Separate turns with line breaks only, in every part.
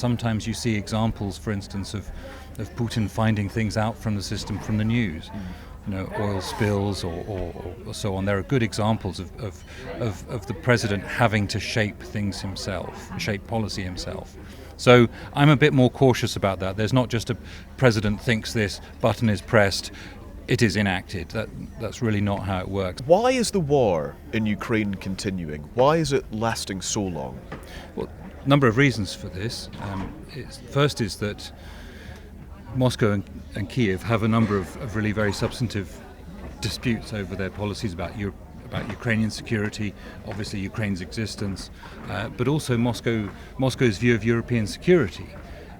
Sometimes you see examples, for instance, of Putin finding things out from the system, from the news, oil spills or so on. There are good examples of the president having to shape things himself, shape policy himself. So I'm a bit more cautious about that. There's not just a president thinks this, button is pressed, it is enacted. That's really not how it works.
Why is the war in Ukraine continuing? Why is it lasting so long?
Well, number of reasons for this. First is that Moscow and Kiev have a number of really very substantive disputes over their policies about Ukrainian security, obviously Ukraine's existence, but also Moscow's view of European security.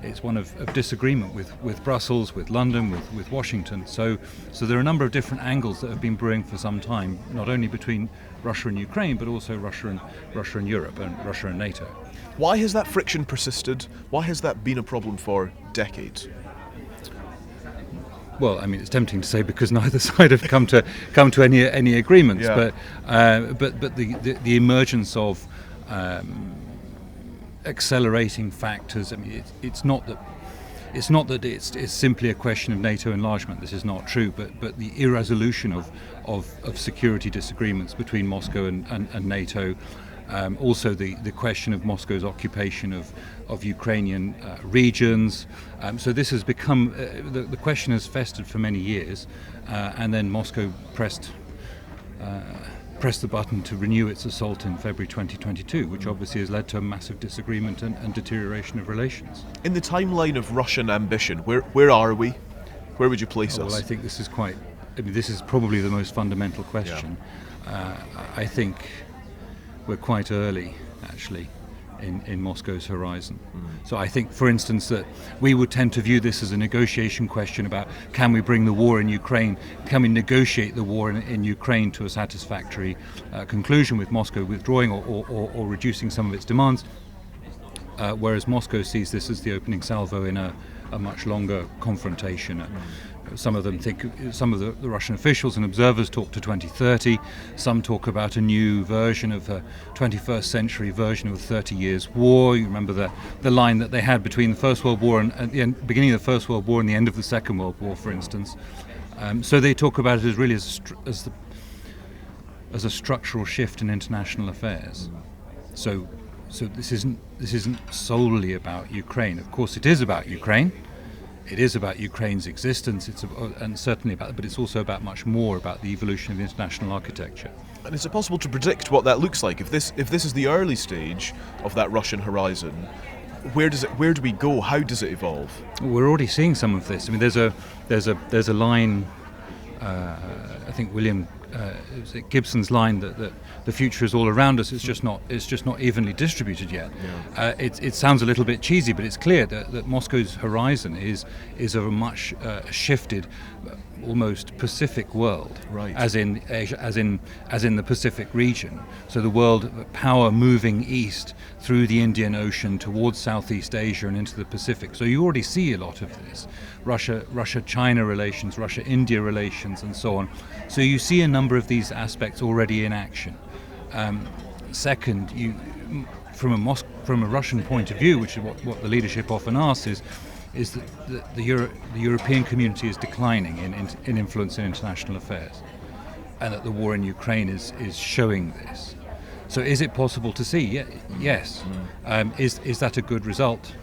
It's one of disagreement with Brussels, with London, with Washington. So there are a number of different angles that have been brewing for some time, not only between Russia and Ukraine, but also Russia and Europe, and Russia and NATO.
Why has that friction persisted? Why has that been a problem for decades?
Well, I mean, it's tempting to say because neither side have come to any agreements,
Yeah.
but the emergence of accelerating factors. I mean, it's not that it's simply a question of NATO enlargement. This is not true, but the irresolution of security disagreements between Moscow and NATO. Also the question of Moscow's occupation of Ukrainian regions. So this has become, the question has festered for many years, and then Moscow pressed the button to renew its assault in February 2022, which obviously has led to a massive disagreement and deterioration of relations.
In the timeline of Russian ambition, where are we? Where would you place us?
Well, I think this is probably the most fundamental question. I think we're quite early, actually, in Moscow's horizon. So I think, for instance, that we would tend to view this as a negotiation question about can we bring the war in Ukraine, can we negotiate the war in Ukraine to a satisfactory conclusion with Moscow withdrawing or reducing some of its demands, whereas Moscow sees this as the opening salvo in a much longer confrontation. Some of the Russian officials and observers talk to 2030. Some talk about a new version of a 21st century version of a 30 years war. You remember the line that they had between the First World War and the beginning of the First World War and the end of the Second World War, for instance. So they talk about it as really as a structural shift in international affairs. So this isn't solely about Ukraine. Of course, it is about Ukraine. It is about Ukraine's existence, and certainly but it's also about much more about the evolution of the international architecture.
And is it possible to predict what that looks like? If this is the early stage of that Russian horizon, where do we go? How does it evolve?
We're already seeing some of this. I mean, there's a line. I think Gibson's line that the future is all around us. It's just not evenly distributed yet. Yeah. It sounds a little bit cheesy, but it's clear that Moscow's horizon is of a much shifted, almost Pacific world,
right.
as in Asia, as in the Pacific region. So the world power moving east through the Indian Ocean towards Southeast Asia and into the Pacific. So you already see a lot of this. Russia-China relations, Russia-India relations, and so on. So you see a number of these aspects already in action. Second, from a Russian point of view, which is what the leadership often asks, is that the European community is declining in influence in international affairs, and that the war in Ukraine is showing this. So is it possible to see? Yes. Is that a good result?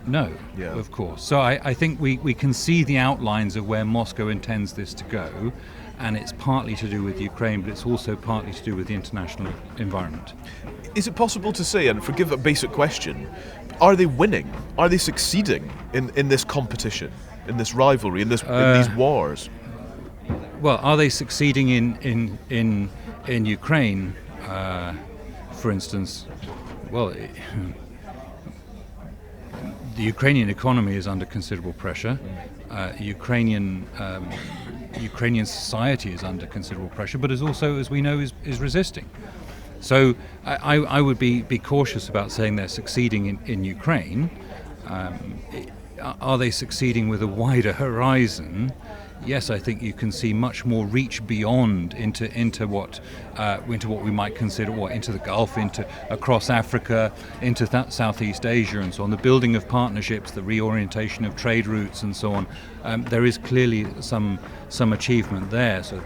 No,
yeah.
Of course. So I think we can see the outlines of where Moscow intends this to go, and it's partly to do with Ukraine, but it's also partly to do with the international environment.
Is it possible to say, and forgive a basic question, are they winning? Are they succeeding in this competition, in this rivalry, in these wars?
Well, are they succeeding in Ukraine, for instance? Well, the Ukrainian economy is under considerable pressure. Ukrainian society is under considerable pressure, but is also, as we know, is resisting. So I would be cautious about saying they're succeeding in Ukraine. Are they succeeding with a wider horizon? yes, I think you can see much more reach beyond into what we might consider, or into the Gulf, into across Africa, into Southeast Asia, and so on. The building of partnerships, the reorientation of trade routes, and so on. There is clearly some achievement there. So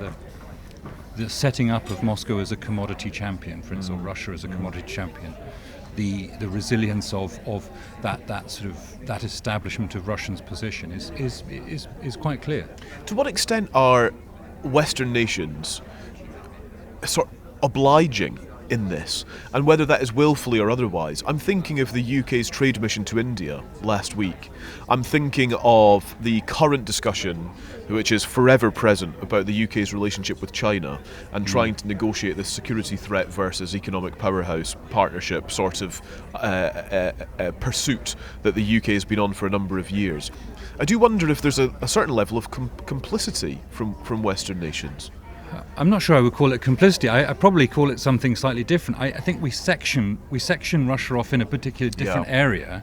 the setting up of Moscow as a commodity champion, for instance, or Russia as a commodity champion. The resilience of that establishment of Russia's position is quite clear.
To what extent are Western nations sort of obliging in this, and whether that is willfully or otherwise? I'm thinking of the UK's trade mission to India last week. I'm thinking of the current discussion, which is forever present, about the UK's relationship with China and trying to negotiate this security threat versus economic powerhouse partnership sort of pursuit that the UK has been on for a number of years. I do wonder if there's a certain level of complicity from Western nations.
I'm not sure I would call it complicity. I probably call it something slightly different. I think we section Russia off in a particular different area,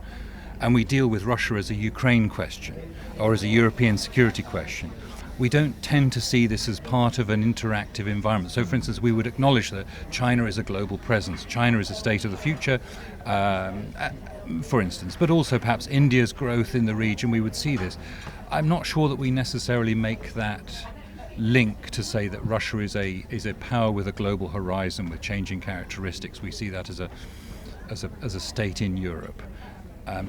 and we deal with Russia as a Ukraine question or as a European security question. We don't tend to see this as part of an interactive environment. So, for instance, we would acknowledge that China is a global presence. China is a state of the future, for instance, but also perhaps India's growth in the region. We would see this. I'm not sure that we necessarily make that link to say that Russia is a power with a global horizon with changing characteristics. We see that as a state in Europe.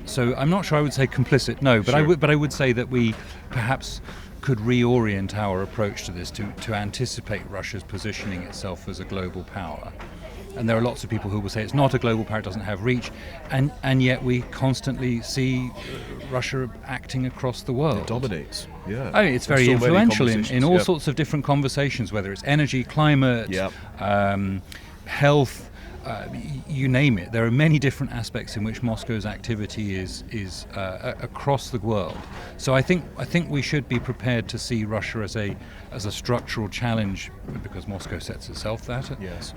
So I'm not sure I would say complicit, no, but
Sure.
I would say that we perhaps could reorient our approach to this to anticipate Russia's positioning itself as a global power. And there are lots of people who will say it's not a global power, it doesn't have reach, and yet we constantly see Russia acting across the world.
It dominates, yeah.
I mean, it's very
So many
influential in
conversations,
all
yeah.
sorts of different conversations, whether it's energy, climate, health, you name it. There are many different aspects in which Moscow's activity is across the world. So I think we should be prepared to see Russia as a structural challenge, because Moscow sets itself that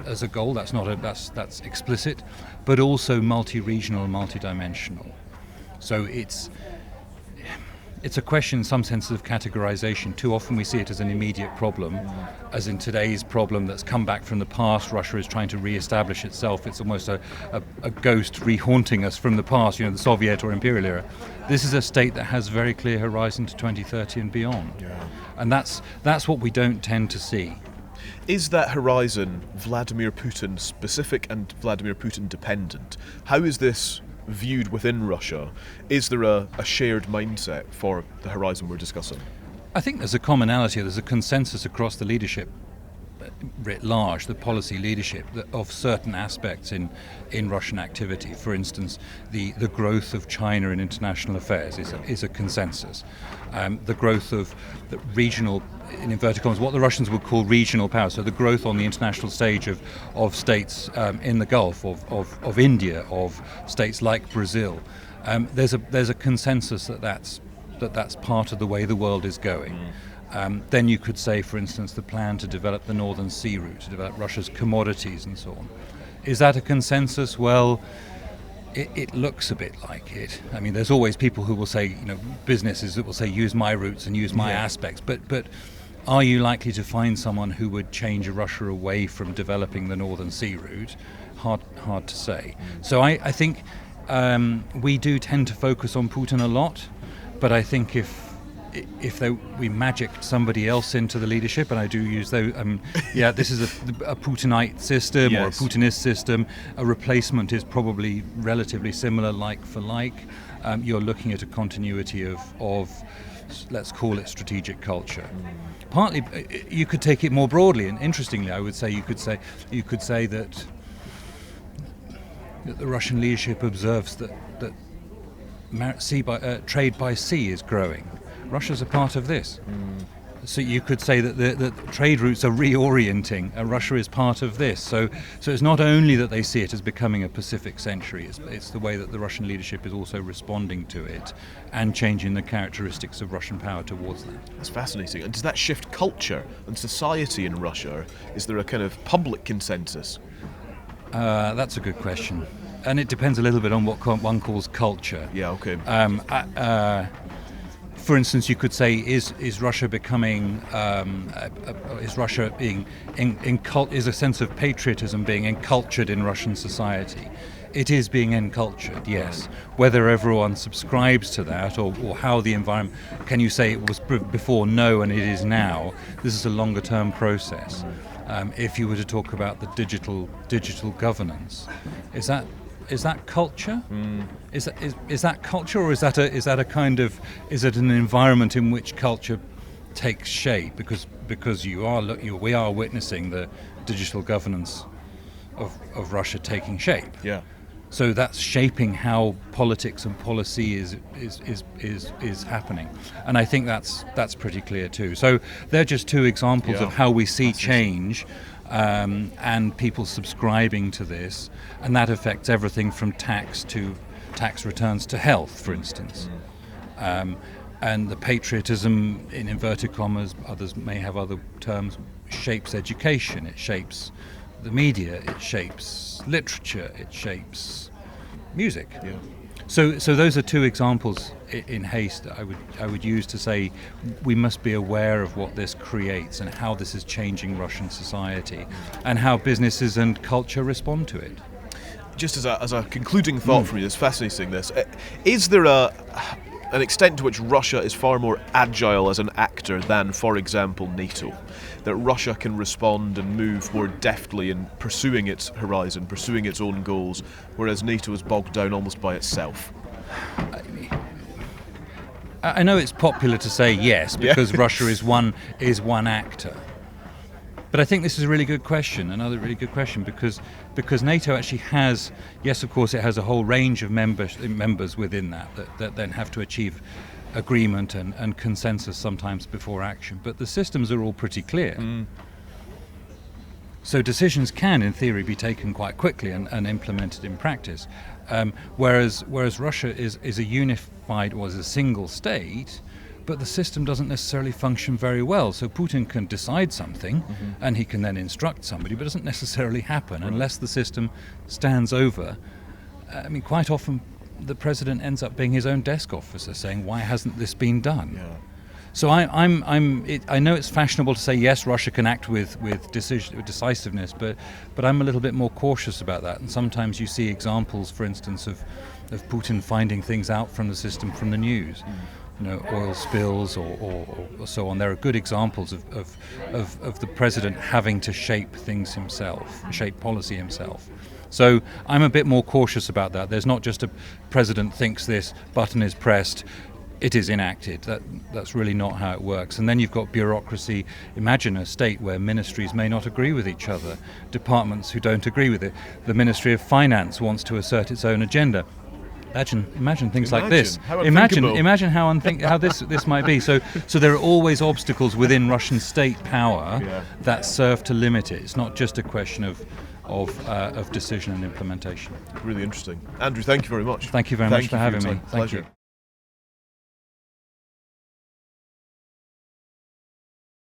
as a goal. That's explicit, but also multi-regional and multi-dimensional. So it's a question in some sense of categorization. Too often we see it as an immediate problem, as in today's problem that's come back from the past. Russia is trying to re-establish itself. It's almost a ghost re-haunting us from the past, the Soviet or imperial era. This is a state that has very clear horizon to 2030 and beyond. Yeah. And that's what we don't tend to see.
Is that horizon Vladimir Putin specific and Vladimir Putin dependent? How is this viewed within Russia? Is there a shared mindset for the horizon we're discussing?
I think there's a commonality, there's a consensus across the leadership writ large, the policy leadership, of certain aspects in Russian activity. For instance, the growth of China in international affairs is a consensus. The growth of the regional, in inverted commas, what the Russians would call regional power, so the growth on the international stage of states in the Gulf, of India, of states like Brazil. There's a consensus that's part of the way the world is going. Then you could say, for instance, the plan to develop the Northern Sea route, to develop Russia's commodities and so on. Is that a consensus? Well, it looks a bit like it. I mean, there's always people who will say, businesses that will say, use my routes and use my aspects. But are you likely to find someone who would change Russia away from developing the Northern Sea route? Hard to say. So I think we do tend to focus on Putin a lot, but I think if we magicked somebody else into the leadership, and I do use those, this is a Putinite system or a Putinist system, a replacement is probably relatively similar, like for like. You're looking at a continuity of let's call it strategic culture. Partly, you could take it more broadly, and interestingly, I would say you could say that the Russian leadership observes that trade by sea is growing. Russia's a part of this. So you could say that the trade routes are reorienting, and Russia is part of this. So it's not only that they see it as becoming a Pacific century, it's the way that the Russian leadership is also responding to it and changing the characteristics of Russian power towards that.
That's fascinating. And does that shift culture and society in Russia? Is there a kind of public consensus?
That's a good question. And it depends a little bit on what one calls culture.
Yeah, okay.
for instance, you could say, is Russia becoming, is Russia being, is a sense of patriotism being encultured in Russian society? It is being encultured, yes. Whether everyone subscribes to that or how the environment, can you say it was before? No, and it is now. This is a longer term process. If you were to talk about the digital governance, is that culture? Is that culture, or is that a kind of, is it an environment in which culture takes shape? Because we are witnessing the digital governance of Russia taking shape.
Yeah.
So that's shaping how politics and policy is happening, and I think that's pretty clear too. So they're just two examples of how we see change, and people subscribing to this, and that affects everything from tax returns to health, for instance. And the patriotism, in inverted commas, others may have other terms, shapes education. It shapes the media, it shapes literature, it shapes music. Yeah. So those are two examples in haste that I would use to say we must be aware of what this creates and how this is changing Russian society and how businesses and culture respond to it.
Just as a concluding thought for you, it's fascinating this. Is there an extent to which Russia is far more agile as an actor than, for example, NATO? That Russia can respond and move more deftly in pursuing its horizon, pursuing its own goals, whereas NATO is bogged down almost by itself?
I know it's popular to say yes, because Russia is one actor. But I think this is a really good question, another really good question, because NATO actually has, yes, of course, it has a whole range of members within that then have to achieve agreement and consensus sometimes before action. But the systems are all pretty clear. So decisions can, in theory, be taken quite quickly and implemented in practice. Whereas Russia is a unified, or is a single state, but the system doesn't necessarily function very well. So Putin can decide something, and he can then instruct somebody, but it doesn't necessarily happen unless the system stands over. I mean, quite often the president ends up being his own desk officer, saying, "Why hasn't this been done?" Yeah. So I know it's fashionable to say yes, Russia can act with decisiveness, but I'm a little bit more cautious about that. And sometimes you see examples, for instance, of Putin finding things out from the system, from the news. Oil spills or so on. There are good examples of the president having to shape things himself, shape policy himself. So I'm a bit more cautious about that. There's not just a president thinks this, button is pressed, it is enacted. That's really not how it works. And then you've got bureaucracy. Imagine a state where ministries may not agree with each other, departments who don't agree with it. The Ministry of Finance wants to assert its own agenda. Imagine things like this. Imagine how this might be. So there are always obstacles within Russian state power that serve to limit it. It's not just a question of decision and implementation.
Really interesting. Andrew, thank you very much.
Thank you very much for having me.
Pleasure.